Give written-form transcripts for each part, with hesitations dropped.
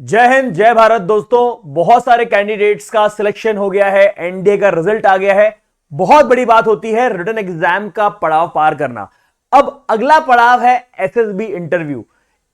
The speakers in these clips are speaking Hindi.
जय हिंद जय भारत दोस्तों। बहुत सारे कैंडिडेट्स का सिलेक्शन हो गया है, एनडीए का रिजल्ट आ गया है। बहुत बड़ी बात होती है रिटन एग्जाम का पड़ाव पार करना। अब अगला पड़ाव है एसएसबी इंटरव्यू।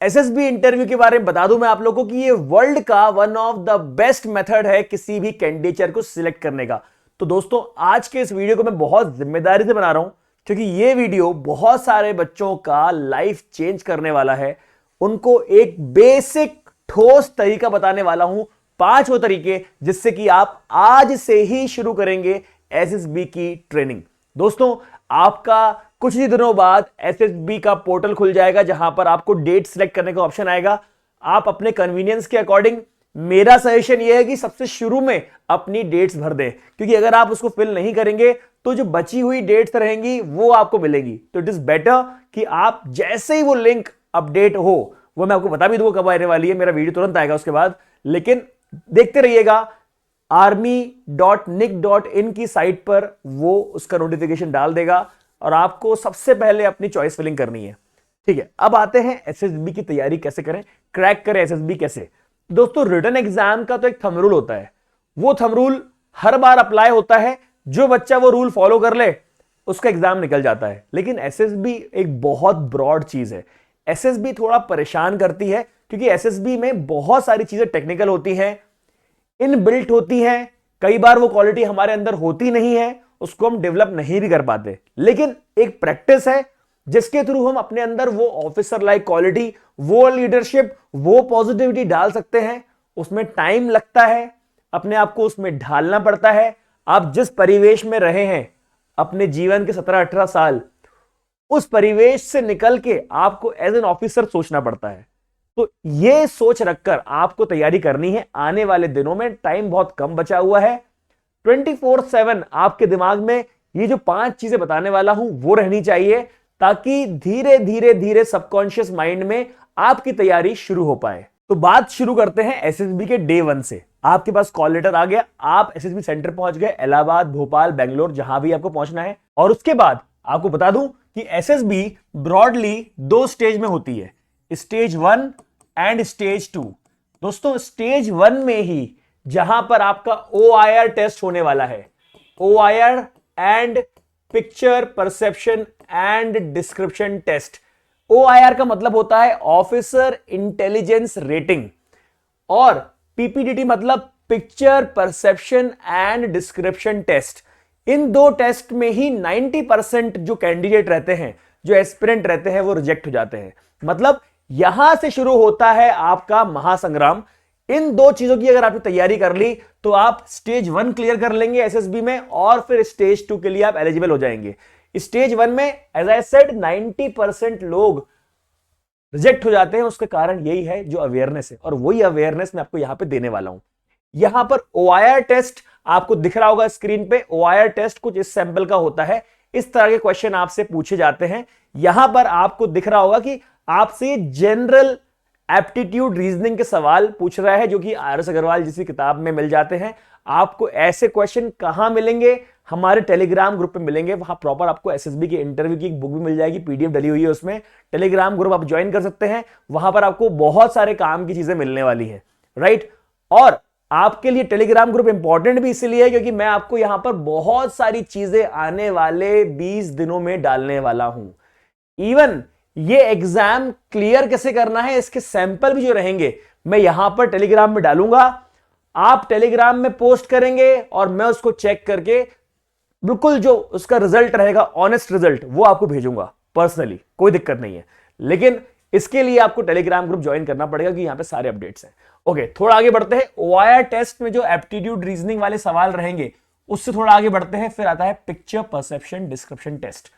एसएसबी इंटरव्यू के बारे में बता दूं मैं आप लोगों को कि ये वर्ल्ड का one of the best method है किसी भी कैंडिडेचर को सिलेक्ट करने का। तो दोस्तों आज के इस वीडियो को मैं बहुत जिम्मेदारी से बना रहा हूं क्योंकि ये वीडियो बहुत सारे बच्चों का लाइफ चेंज करने वाला है। उनको एक बेसिक ठोस तरीका बताने वाला हूं, 5 वो तरीके जिससे कि आप आज से ही शुरू करेंगे एसएसबी की ट्रेनिंग। दोस्तों आपका कुछ ही दिनों बाद एसएसबी का पोर्टल खुल जाएगा जहां पर आपको डेट सिलेक्ट करने का ऑप्शन आएगा। आप अपने कन्वीनियंस के अकॉर्डिंग, मेरा सजेशन यह है कि सबसे शुरू में अपनी डेट्स भर दें, क्योंकि अगर आप उसको फिल नहीं करेंगे तो जो बची हुई डेट्स रहेंगी वो आपको मिलेंगी। तो इट इज बेटर कि आप जैसे ही वो लिंक अपडेट हो, वो मैं आपको बता भी दूंगा कब आने वाली है, मेरा वीडियो तुरंत आएगा उसके बाद, लेकिन देखते रहिएगा। army.nic.in की साइट पर वो उसका नोटिफिकेशन डाल देगा और आपको सबसे पहले अपनी चॉइस फिलिंग करनी है। ठीक है, अब आते हैं एसएसबी की तैयारी कैसे करें, क्रैक करें एसएसबी कैसे। दोस्तों रिटन एग्जाम का तो एक थंब रूल होता है, वो थंब रूल हर बार अप्लाई होता है। जो बच्चा वो रूल फॉलो कर ले उसका एग्जाम निकल जाता है। लेकिन एसएसबी एक बहुत ब्रॉड चीज है। एसएसबी थोड़ा परेशान करती है क्योंकि एसएसबी में बहुत सारी चीजें टेक्निकल होती हैं, इनबिल्ट होती हैं। कई बार वो क्वालिटी हमारे अंदर होती नहीं है, उसको हम डेवलप नहीं भी कर पाते। लेकिन एक प्रैक्टिस है जिसके थ्रू हम अपने अंदर वो ऑफिसर लाइक क्वालिटी, वो लीडरशिप, वो पॉजिटिविटी डाल सकते हैं। उसमें टाइम लगता है, अपने आप को उसमें ढालना पड़ता है। आप जिस परिवेश में रहे हैं अपने जीवन के 17-18 साल, उस परिवेश से निकल के आपको एज एन ऑफिसर सोचना पड़ता है। तो यह सोच रखकर आपको तैयारी करनी है। आने वाले दिनों में टाइम बहुत कम बचा हुआ है। 24/7 आपके दिमाग में ये जो 5 चीजें बताने वाला हूं वो रहनी चाहिए, ताकि धीरे धीरे धीरे सबकॉन्शियस माइंड में आपकी तैयारी शुरू हो पाए। तो बात शुरू करते हैं एसएसबी के डे 1 से। आपके पास कॉल लेटर आ गया, आप एसएसबी सेंटर पहुंच गए, इलाहाबाद, भोपाल, बेंगलोर, जहां भी आपको पहुंचना है। और उसके बाद आपको बता दूं कि एसएसबी ब्रॉडली 2 स्टेज में होती है, स्टेज 1 एंड स्टेज 2। दोस्तों स्टेज 1 में ही जहां पर आपका OIR टेस्ट होने वाला है, OIR and picture perception and description test. OIR का मतलब होता है ऑफिसर इंटेलिजेंस रेटिंग, और PPDT मतलब picture perception and description test. इन 2 टेस्ट में ही 90% जो कैंडिडेट रहते हैं, जो एस्पिरेंट रहते हैं, वो रिजेक्ट हो जाते हैं। मतलब यहां से शुरू होता है आपका महासंग्राम। इन 2 चीजों की अगर आपने तैयारी कर ली तो आप स्टेज 1 क्लियर कर लेंगे एसएसबी में, और फिर स्टेज 2 के लिए आप एलिजिबल हो जाएंगे। स्टेज 1 में एज आई सेड 90% लोग रिजेक्ट हो जाते हैं। उसका कारण यही है जो अवेयरनेस है, और वही अवेयरनेस मैं आपको यहां पे देने वाला हूं। यहां पर OIR टेस्ट आपको दिख रहा होगा स्क्रीन पे। OIR टेस्ट कुछ इस सैंपल का होता है, इस तरह के क्वेश्चन आपसे पूछे जाते हैं। यहां पर आपको दिख रहा होगा कि आपसे जनरल एप्टीट्यूड रीजनिंग के सवाल पूछ रहा है, जो कि RS अग्रवाल जिस किताब में मिल जाते हैं। आपको ऐसे क्वेश्चन कहां मिलेंगे? हमारे टेलीग्राम ग्रुप पे मिलेंगे। वहां प्रॉपर आपको एसएसबी के इंटरव्यू की एक बुक भी मिल जाएगी, PDF डली हुई है उसमें। टेलीग्राम ग्रुप आप ज्वाइन कर सकते हैं, वहां पर आपको बहुत सारे काम की चीजें मिलने वाली है, राइट। और आपके लिए टेलीग्राम ग्रुप इंपॉर्टेंट भी इसलिए है क्योंकि मैं आपको यहां पर बहुत सारी चीजें आने वाले 20 दिनों में डालने वाला हूं। इवन ये एग्जाम क्लियर कैसे करना है, इसके सैंपल भी जो रहेंगे मैं यहां पर टेलीग्राम में डालूंगा। आप टेलीग्राम में पोस्ट करेंगे और मैं उसको चेक करके बिल्कुल जो उसका रिजल्ट रहेगा, ऑनेस्ट रिजल्ट, वो आपको भेजूंगा पर्सनली, कोई दिक्कत नहीं है। लेकिन इसके लिए आपको टेलीग्राम ग्रुप ज्वाइन करना पड़ेगा कि यहां पे सारे अपडेट्स हैं। ओके, थोड़ा आगे बढ़ते हैं। OIR टेस्ट में जो एप्टीट्यूड रीजनिंग वाले सवाल रहेंगे उससे थोड़ा आगे बढ़ते हैं। फिर आता है पिक्चर परसेप्शन डिस्क्रिप्शन टेस्ट।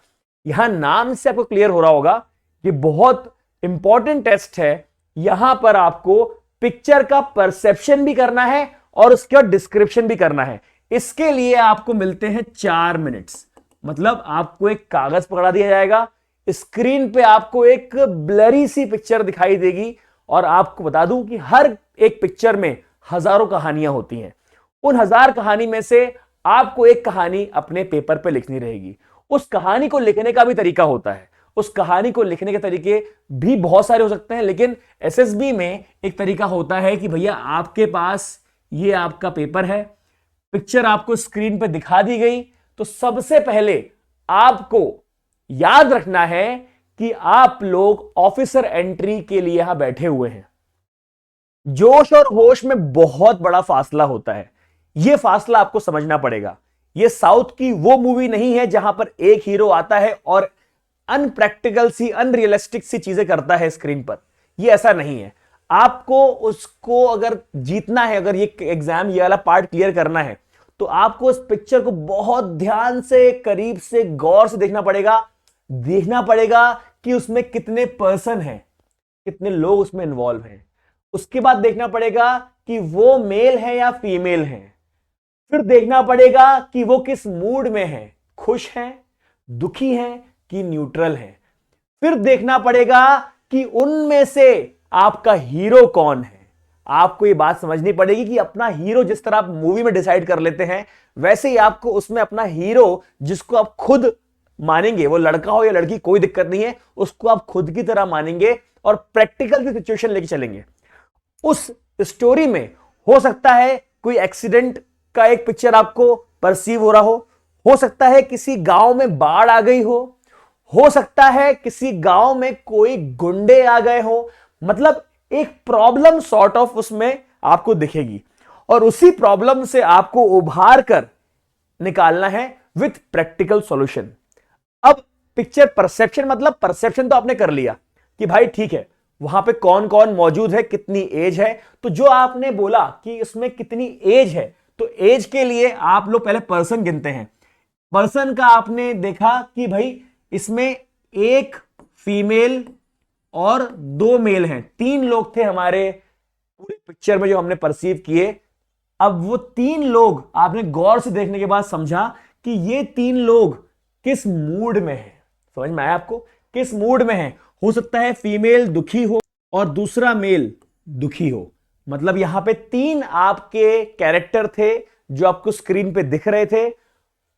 यहां नाम से आपको क्लियर हो रहा होगा, ये बहुत इंपॉर्टेंट टेस्ट है। यहां पर आपको पिक्चर का परसेप्शन भी करना है और उसका डिस्क्रिप्शन भी करना है। इसके लिए आपको मिलते हैं 4 मिनट्स। मतलब आपको एक कागज पकड़ा दिया जाएगा, स्क्रीन पे आपको एक ब्लरी सी पिक्चर दिखाई देगी, और आपको बता दूं कि हर एक पिक्चर में हजारों कहानियां होती हैं। उन 1000 कहानी में से आपको एक कहानी अपने पेपर पे लिखनी रहेगी। उस कहानी को लिखने का भी तरीका होता है, उस कहानी को लिखने के तरीके भी बहुत सारे हो सकते हैं, लेकिन एसएसबी में एक तरीका होता है कि भैया आपके पास ये आपका पेपर है, पिक्चर आपको स्क्रीन पर दिखा दी गई, तो सबसे पहले आपको याद रखना है कि आप लोग ऑफिसर एंट्री के लिए यहां बैठे हुए हैं। जोश और होश में बहुत बड़ा फासला होता है, यह फासला आपको समझना पड़ेगा। यह साउथ की वो मूवी नहीं है जहां पर एक हीरो आता है और अनप्रैक्टिकल सी, अनरियलिस्टिक सी चीजें करता है स्क्रीन पर। यह ऐसा नहीं है। आपको उसको अगर जीतना है, अगर ये एग्जाम, ये वाला पार्ट क्लियर करना है, तो आपको इस पिक्चर को बहुत ध्यान से, करीब से, गौर से देखना पड़ेगा कि उसमें कितने पर्सन हैं, कितने लोग उसमें इन्वॉल्व हैं। उसके बाद देखना पड़ेगा कि वो मेल है या फीमेल है। फिर देखना पड़ेगा कि वो किस मूड में है, खुश हैं, दुखी हैं कि न्यूट्रल हैं। फिर देखना पड़ेगा कि उनमें से आपका हीरो कौन है। आपको ये बात समझनी पड़ेगी कि अपना हीरो जिस तरह आप मूवी में डिसाइड कर लेते हैं, वैसे ही आपको उसमें अपना हीरो, जिसको आप खुद मानेंगे, वो लड़का हो या लड़की कोई दिक्कत नहीं है, उसको आप खुद की तरह मानेंगे और प्रैक्टिकल की सिचुएशन लेके चलेंगे। उस स्टोरी में हो सकता है कोई एक्सीडेंट का एक पिक्चर आपको परसीव हो रहा हो सकता है किसी गांव में बाढ़ आ गई हो सकता है किसी गांव में कोई गुंडे आ गए हो। मतलब एक प्रॉब्लम सॉर्ट ऑफ उसमें आपको दिखेगी और उसी प्रॉब्लम से आपको उभार कर निकालना है विथ प्रैक्टिकल सॉल्यूशन। अब पिक्चर परसेप्शन, मतलब परसेप्शन तो आपने कर लिया कि भाई ठीक है, वहां पे कौन कौन मौजूद है, कितनी एज है। तो जो आपने बोला कि इसमें कितनी एज है, तो एज के लिए आप लोग पहले पर्सन गिनते हैं। पर्सन का आपने देखा कि भाई इसमें एक फीमेल और 2 मेल हैं, 3 लोग थे हमारे पूरे पिक्चर में जो हमने परसीव किए। अब वो 3 लोग आपने गौर से देखने के बाद समझा कि ये 3 लोग किस मूड में हैं। समझ में आया आपको? किस मूड में हैं। हो सकता है फीमेल दुखी हो और दूसरा मेल दुखी हो। मतलब यहां पे 3 आपके कैरेक्टर थे जो आपको स्क्रीन पे दिख रहे थे।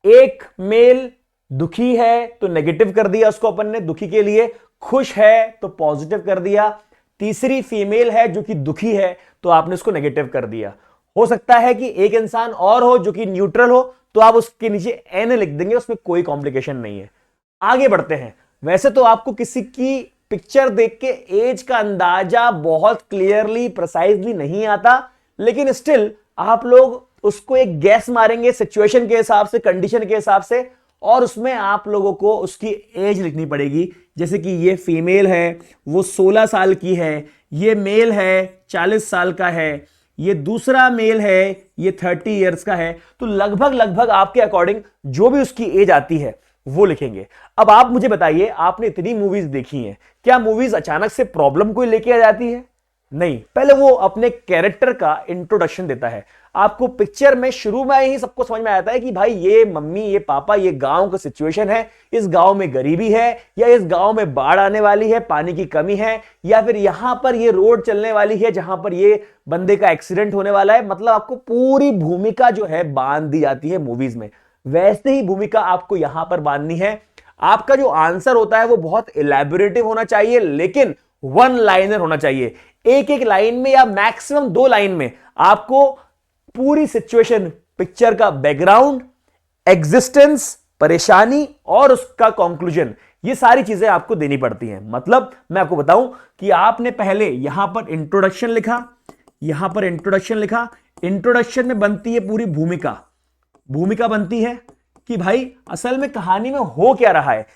एक मेल दुखी है तो नेगेटिव कर दिया उसको अपन ने दुखी के लिए, खुश है तो पॉजिटिव कर दिया। तीसरी फीमेल है जो कि दुखी है तो आपने उसको नेगेटिव कर दिया। हो सकता है कि एक इंसान और हो जो कि न्यूट्रल हो, तो आप उसके नीचे एन लिख देंगे, उसमें कोई कॉम्प्लिकेशन नहीं है। आगे बढ़ते हैं। वैसे तो आपको किसी की पिक्चर देख के एज का अंदाजा बहुत क्लियरली, प्रिसाइजली नहीं आता, लेकिन स्टिल आप लोग उसको एक गैस मारेंगे सिचुएशन के हिसाब से, कंडीशन के हिसाब से, और उसमें आप लोगों को उसकी एज लिखनी पड़ेगी। जैसे कि ये फीमेल है, वो 16 साल की है, ये मेल है 40 साल का है, ये दूसरा मेल है, ये 30 इयर्स का है। तो लगभग आपके अकॉर्डिंग जो भी उसकी एज आती है वो लिखेंगे। अब आप मुझे बताइए, आपने इतनी मूवीज देखी हैं, क्या मूवीज अचानक से प्रॉब्लम को लेके आ जाती है? नहीं, पहले वो अपने कैरेक्टर का इंट्रोडक्शन देता है आपको। पिक्चर में शुरू में ही सबको समझ में आता है कि भाई ये मम्मी, ये पापा, ये गांव का सिचुएशन है, इस गांव में गरीबी है, या इस गांव में बाढ़ आने वाली है, पानी की कमी है, या फिर यहां पर ये रोड चलने वाली है जहां पर ये बंदे का एक्सीडेंट होने वाला है। मतलब आपको पूरी भूमिका जो है बांध दी जाती है मूवीज में। वैसे ही भूमिका आपको यहां पर बांधनी है। आपका जो आंसर होता है वो बहुत इलैबोरेटिव होना चाहिए, लेकिन 1 लाइनर होना चाहिए। एक एक लाइन में या मैक्सिमम 2 लाइन में आपको पूरी सिचुएशन, पिक्चर का बैकग्राउंड, एग्जिस्टेंस, परेशानी और उसका कंक्लूजन, ये सारी चीजें आपको देनी पड़ती हैं। मतलब मैं आपको बताऊं कि आपने पहले यहां पर इंट्रोडक्शन लिखा, यहां पर इंट्रोडक्शन लिखा। इंट्रोडक्शन में बनती है पूरी भूमिका। भूमिका बनती है कि भाई असल में कहानी में हो क्या रहा है।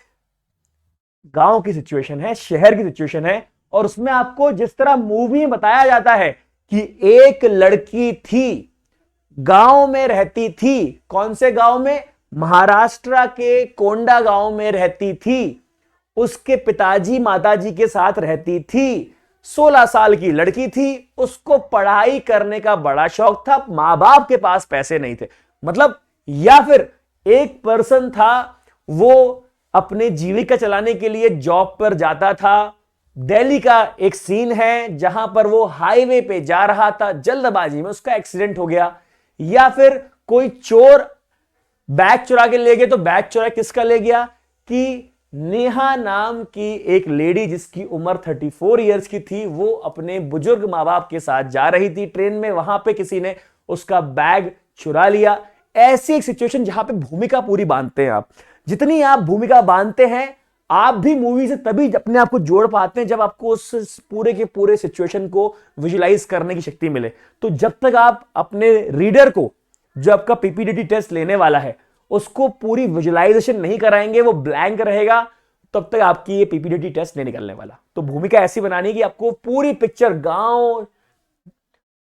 गांव की सिचुएशन है, शहर की सिचुएशन है, और उसमें आपको जिस तरह मूवी में बताया जाता है कि एक लड़की थी, गांव में रहती थी। कौन से गांव में? महाराष्ट्र के कोंडा गांव में रहती थी। उसके पिताजी माताजी के साथ रहती थी। 16 साल की लड़की थी, उसको पढ़ाई करने का बड़ा शौक था, मां बाप के पास पैसे नहीं थे। मतलब, या फिर एक पर्सन था, वो अपने जीविका चलाने के लिए जॉब पर जाता था। दिल्ली का एक सीन है जहां पर वो हाईवे पे जा रहा था, जल्दबाजी में उसका एक्सीडेंट हो गया। या फिर कोई चोर बैग चुरा के ले गए, तो बैग चुरा किसका ले गया कि नेहा नाम की एक लेडी जिसकी उम्र 34 इयर्स की थी, वो अपने बुजुर्ग माँ बाप के साथ जा रही थी ट्रेन में, वहां पे किसी ने उसका बैग चुरा लिया। ऐसी एक सिचुएशन जहां पे भूमिका पूरी बांधते हैं आप, जितनी आप भूमिका बांधते हैं आप भी मूवी से तभी अपने आप को जोड़ पाते हैं जब आपको उस पूरे के पूरे सिचुएशन को विजुलाइज करने की शक्ति मिले। तो जब तक आप अपने रीडर को, जो आपका पीपीडीटी टेस्ट लेने वाला है, उसको पूरी विजुलाइजेशन नहीं कराएंगे, वो ब्लैंक रहेगा, तब तक आपकी ये पीपीडीटी टेस्ट नहीं निकलने वाला। तो भूमिका ऐसी बनानी कि आपको पूरी पिक्चर, गांव,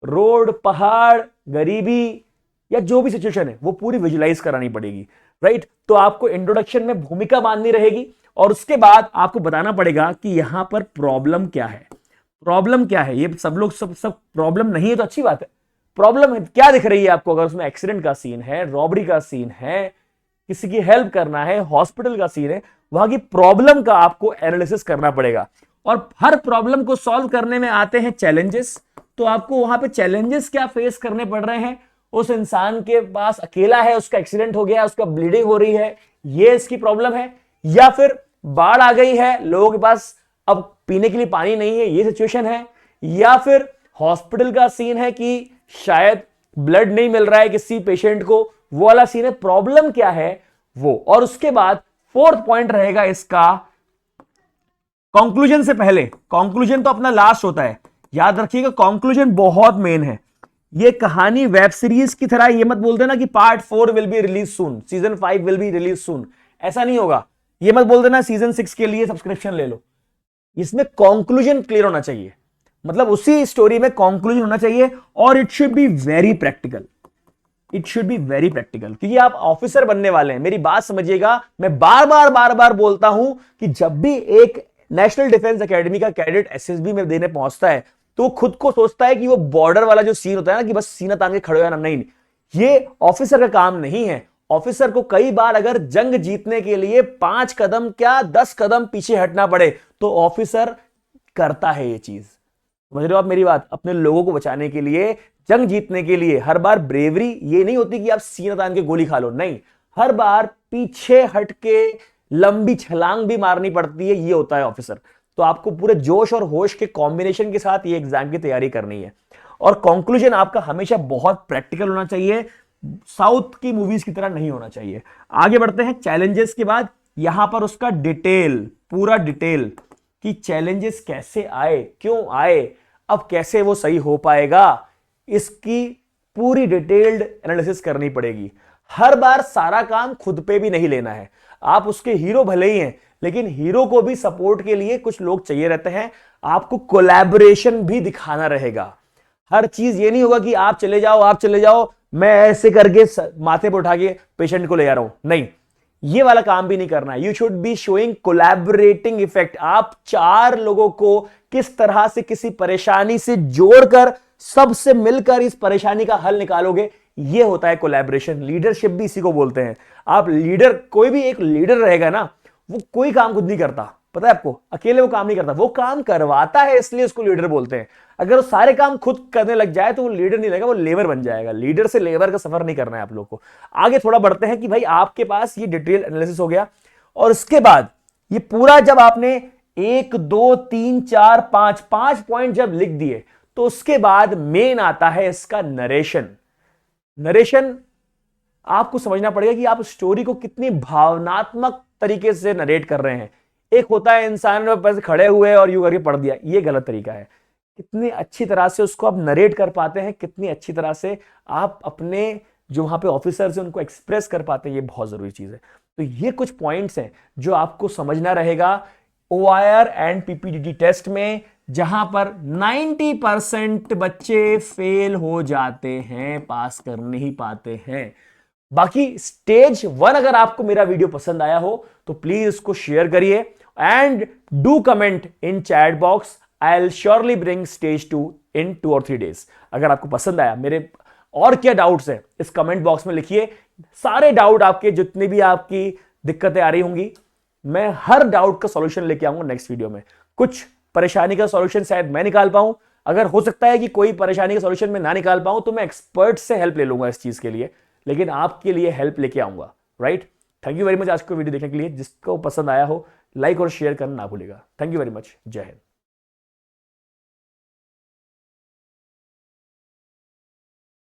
रोड, पहाड़, गरीबी या जो भी सिचुएशन है वो पूरी विजुलाइज करानी पड़ेगी, राइट। तो आपको इंट्रोडक्शन में भूमिका बांधनी रहेगी और उसके बाद आपको बताना पड़ेगा कि यहां पर प्रॉब्लम क्या है। प्रॉब्लम क्या है, ये सब लोग सब प्रॉब्लम नहीं है तो अच्छी बात है। प्रॉब्लम है क्या दिख रही है आपको? अगर उसमें एक्सीडेंट का सीन है, रॉबरी का सीन है, किसी की हेल्प करना है, हॉस्पिटल का सीन है, वहां की प्रॉब्लम का आपको एनालिसिस करना पड़ेगा। और हर प्रॉब्लम को सॉल्व करने में आते हैं चैलेंजेस। तो आपको वहां पे चैलेंजेस क्या फेस करने पड़ रहे हैं। उस इंसान के पास अकेला है, उसका एक्सीडेंट हो गया, उसका ब्लीडिंग हो रही है, ये इसकी प्रॉब्लम है, या फिर बाढ़ आ गई है, लोगों के पास अब पीने के लिए पानी नहीं है, ये सिचुएशन है, या फिर हॉस्पिटल का सीन है कि शायद ब्लड नहीं मिल रहा है किसी पेशेंट को, वो वाला सीन है। प्रॉब्लम क्या है वो। और उसके बाद फोर्थ पॉइंट रहेगा इसका कंक्लूजन से पहले। कंक्लूजन तो अपना लास्ट होता है, याद रखिएगा कंक्लूजन बहुत मेन है। ये कहानी वेब सीरीज की तरह, ये मत बोल देना कि part 4 will be release soon, season 5 will be release soon, ऐसा नहीं होगा। ये मत बोल देना सीजन 6 के लिए सब्सक्रिप्शन ले लो। इसमें कंक्लूजन क्लियर होना चाहिए, मतलब उसी स्टोरी में कंक्लूजन होना चाहिए, और it should be very practical. It should be very practical, क्योंकि आप ऑफिसर बनने वाले हैं। मेरी बात समझिएगा, मैं बार बार बोलता हूं कि जब भी एक नेशनल डिफेंस एकेडमी का कैडेट एसएसबी में देने पहुंचता है तो खुद को सोचता है कि वो बॉर्डर वाला जो सीन होता है ना, कि बस सीना तान के खड़े हो जाना, नहीं, ये ऑफिसर का काम नहीं है। ऑफिसर को कई बार अगर जंग जीतने के लिए 5 कदम क्या 10 कदम पीछे हटना पड़े तो ऑफिसर करता है ये चीज। समझ रहे हो आप मेरी बात? अपने लोगों को बचाने के लिए, जंग जीतने के लिए हर बार ब्रेवरी ये नहीं होती कि आप सीना तान के गोली खा लो, नहीं, हर बार पीछे हट के लंबी छलांग भी मारनी पड़ती है, ये होता है ऑफिसर। तो आपको पूरे जोश और होश के कॉम्बिनेशन के साथ ये एग्जाम की तैयारी करनी है। और कंक्लूजन आपका हमेशा बहुत प्रैक्टिकल होना चाहिए, साउथ की मूवीज की तरह नहीं होना चाहिए। आगे बढ़ते हैं चैलेंजेस के बाद, यहां पर उसका डिटेल, पूरा डिटेल कि चैलेंजेस कैसे आए, क्यों आए, अब कैसे वो सही हो पाएगा, इसकी पूरी डिटेल्ड एनालिसिस करनी पड़ेगी। हर बार सारा काम खुद पे भी नहीं लेना है। आप उसके हीरो भले ही हैं, लेकिन हीरो को भी सपोर्ट के लिए कुछ लोग चाहिए रहते हैं। आपको कोलैबोरेशन भी दिखाना रहेगा। हर चीज ये नहीं होगा कि आप चले जाओ, मैं ऐसे करके माथे पर उठा के पेशेंट को ले जा रहा हूं, नहीं, ये वाला काम भी नहीं करना है। You should be showing collaborating effect. आप 4 लोगों को किस तरह से किसी परेशानी से जोड़कर सबसे मिलकर इस परेशानी का हल निकालोगे, ये होता है कोलैबोरेशन। लीडरशिप भी इसी को बोलते हैं। आप लीडर, कोई भी एक लीडर रहेगा ना, वो कोई काम खुद नहीं करता, पता है आपको, अकेले वो काम नहीं करता, वो काम करवाता है, इसलिए उसको लीडर बोलते हैं। अगर वो सारे काम खुद करने लग जाए तो वो लीडर नहीं रहेगा, वो लेबर बन जाएगा। लीडर से लेबर का सफर नहीं करना है आप लोग को। आगे थोड़ा बढ़ते हैं कि भाई आपके पास ये डिटेल एनालिसिस हो गया, और उसके बाद ये पूरा जब आपने 1 2 3 4 5 पॉइंट जब लिख दिए, तो उसके बाद मेन आता है इसका नरेशन। नरेशन आपको समझना पड़ेगा कि आप स्टोरी को कितनी भावनात्मक तरीके से नरेट कर रहे हैं। एक होता है इंसान बस खड़े हुए और यूं करके पढ़ दिया, ये गलत तरीका है। कितनी अच्छी तरह से उसको आप नरेट कर पाते हैं, कितनी अच्छी तरह से आप अपने जो वहां पे ऑफिसर्स हैं उनको एक्सप्रेस कर पाते हैं, ये बहुत जरूरी चीज है। तो ये कुछ पॉइंट्स हैं जो आपको समझना रहेगा ओआईआर एंड पीपीडीटी टेस्ट में, जहां पर 90% बच्चे फेल हो जाते हैं, पास कर नहीं पाते हैं। बाकी स्टेज 1 अगर आपको मेरा वीडियो पसंद आया हो तो प्लीज उसको शेयर करिए and do comment in chat box. I will surely bring stage 2 इन 2 और 3 डेज। अगर आपको पसंद आया, मेरे और क्या डाउट्स है इस कमेंट बॉक्स में लिखिए। सारे डाउट आपके, जितने भी आपकी दिक्कतें आ रही होंगी, मैं हर डाउट का सॉल्यूशन लेके आऊंगा नेक्स्ट वीडियो में। कुछ परेशानी का सॉल्यूशन शायद मैं निकाल पाऊं, अगर हो सकता है कि कोई परेशानी का सॉल्यूशन मैं ना निकाल पाऊं तो मैं एक्सपर्ट से हेल्प ले लूंगा इस चीज के लिए, लेकिन आपके लिए हेल्प लेके आऊंगा, right. Thank you very much आज को वीडियो देखने के लिए। जिसको पसंद आया हो लाइक और शेयर करना ना भूलिएगा। Thank you very much. जय हिंद।